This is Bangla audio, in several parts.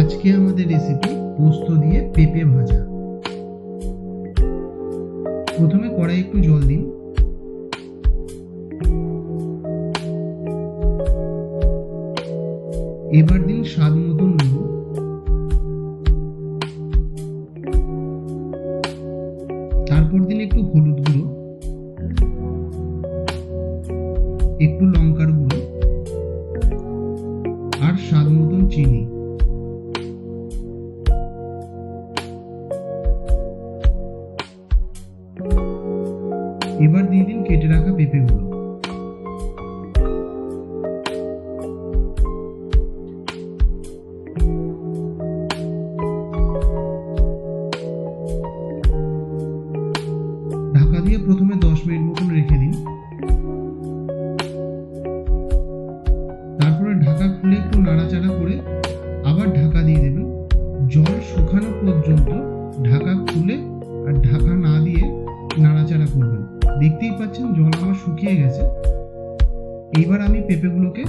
আজকে আমাদের রেসিপি পোস্ত দিয়ে পেঁপে ভাজা। প্রথমে কড়াই একটু জল দিন, এবার দিন স্বাদ মতন নুন, তারপর দিন একটু হলুদ গুঁড়ো, একটু লঙ্কার গুঁড়ো আর স্বাদ মতন চিনি। এবার দিয়ে দিন কেটে রাখা পেঁপেগুলো। ঢাকা দিয়ে প্রথমে 10 মিনিট মতন রেখে দিন, তারপরে ঢাকা খুলে একটু নাড়াচাড়া করে আবার ঢাকা দিয়ে দেবেন। জল শুকানো পর্যন্ত ঢাকা খুলে আর ঢাকা না দিয়ে নাড়াচাড়া করবেন। দেখতেই পাচ্ছেন জল আমার শুকিয়ে গেছে। এইবার আমি পেঁপেগুলোকে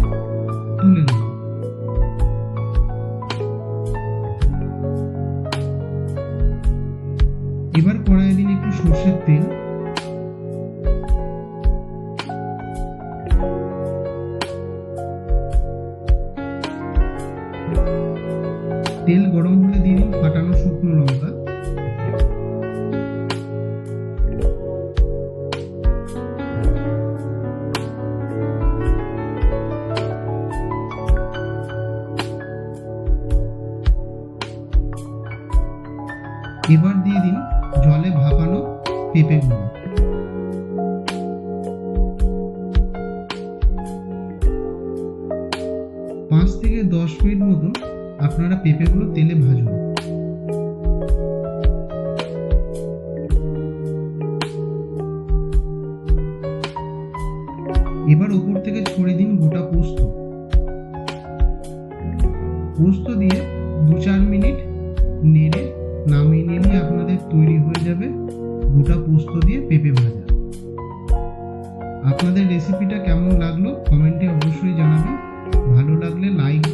তুলে নেব। এবার কড়াইয়ে দিন একটু সরষের তেল, তেল গরম হলে দিয়ে দিন ফাটানো শুকনো লঙ্কা, এবার দিয়ে দিন জলে ভাপানো পেঁপেগুলো। 5 থেকে 10 মিনিট মতন আপনারা পেঁপেগুলো তেলে ভাজুন। এবার উপর থেকে ছড়িয়ে দিন গোটা পোস্ত। পোস্ত দিয়ে 2-4 মিনিট নেড়ে নামিয়ে নিলে আপনাদের তৈরি হয়ে যাবে গোটা পোস্ত দিয়ে পেঁপে ভাজা। আপনাদের রেসিপিটা কেমন লাগলো কমেন্টে অবশ্যই জানাবেন। ভালো লাগলে লাইক